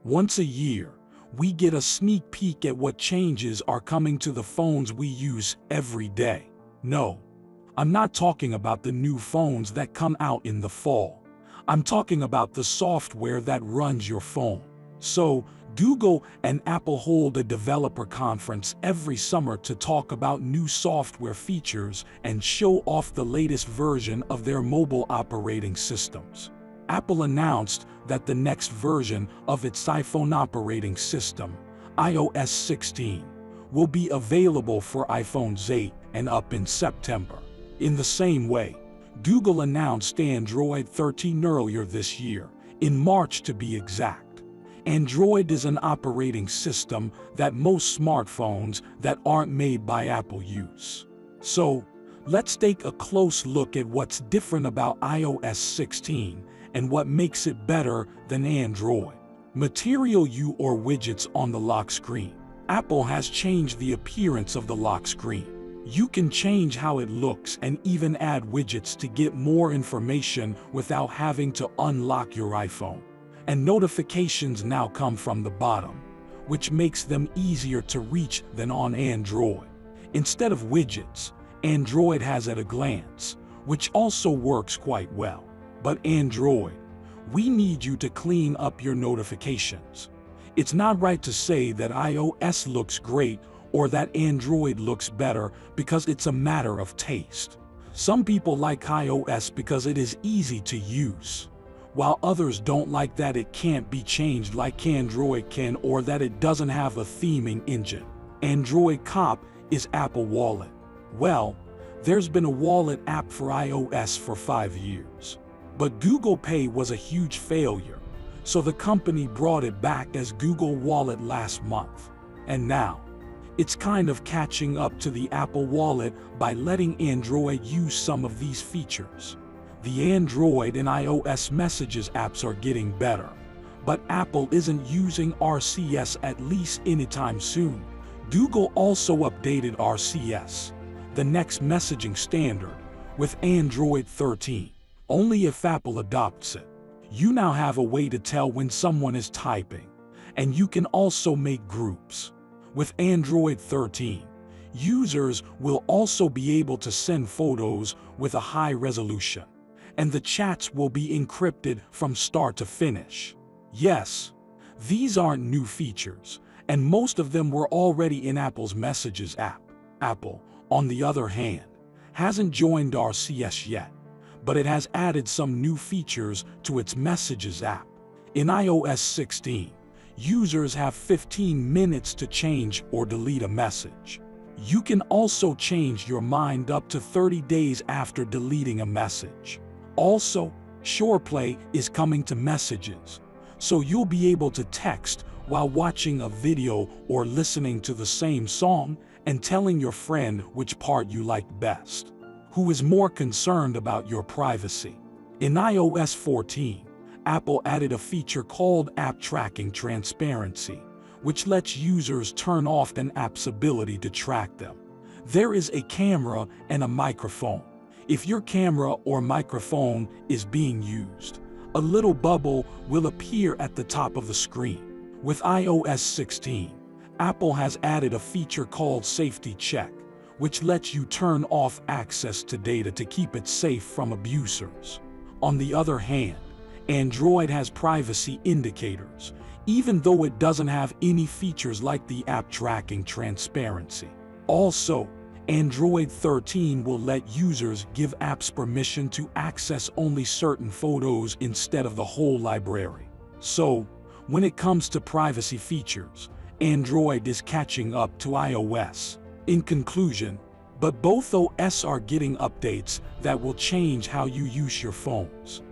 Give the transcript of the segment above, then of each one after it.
Once a year, we get a sneak peek at what changes are coming to the phones we use every day. No, I'm not talking about the new phones that come out in the fall. I'm talking about the software that runs your phone. So, Google and Apple hold a developer conference every summer to talk about new software features and show off the latest version of their mobile operating systems. Apple announced that the next version of its iPhone operating system, iOS 16, will be available for iPhones 8 and up in September. In the same way, Google announced Android 13 earlier this year, in March to be exact. Android is an operating system that most smartphones that aren't made by Apple use. So, let's take a close look at what's different about iOS 16 and what makes it better than Android. Material U or widgets on the lock screen. Apple has changed the appearance of the lock screen. You can change how it looks and even add widgets to get more information without having to unlock your iPhone. And notifications now come from the bottom, which makes them easier to reach than on Android. Instead of widgets, Android has at a glance, which also works quite well. But Android, we need you to clean up your notifications. It's not right to say that iOS looks great or that Android looks better because it's a matter of taste. Some people like iOS because it is easy to use, while others don't like that it can't be changed like Android can or that it doesn't have a theming engine. Android cop is Apple Wallet. Well, there's been a wallet app for iOS for 5 years. But Google Pay was a huge failure, so the company brought it back as Google Wallet last month. And now, it's kind of catching up to the Apple Wallet by letting Android use some of these features. The Android and iOS Messages apps are getting better, but Apple isn't using RCS at least anytime soon. Google also updated RCS, the next messaging standard, with Android 13. Only if Apple adopts it. You now have a way to tell when someone is typing, and you can also make groups. With Android 13, users will also be able to send photos with a high resolution, and the chats will be encrypted from start to finish. Yes, these aren't new features, and most of them were already in Apple's Messages app. Apple, on the other hand, hasn't joined RCS yet, but it has added some new features to its Messages app. In iOS 16, users have 15 minutes to change or delete a message. You can also change your mind up to 30 days after deleting a message. Also, SurePlay is coming to Messages, so you'll be able to text while watching a video or listening to the same song and telling your friend which part you liked best. Who is more concerned about your privacy? In iOS 14, Apple added a feature called App Tracking Transparency, which lets users turn off an app's ability to track them. There is a camera and a microphone. If your camera or microphone is being used, a little bubble will appear at the top of the screen. With iOS 16, Apple has added a feature called Safety Check, which lets you turn off access to data to keep it safe from abusers. On the other hand, Android has privacy indicators, even though it doesn't have any features like the app tracking transparency. Also, Android 13 will let users give apps permission to access only certain photos instead of the whole library. So, when it comes to privacy features, Android is catching up to iOS. In conclusion, but both OS are getting updates that will change how you use your phones.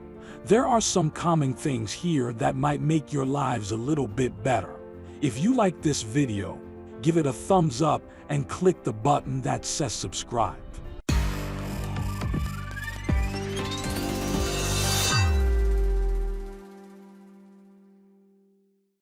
There are some common things here that might make your lives a little bit better. If you like this video, give it a thumbs up and click the button that says subscribe.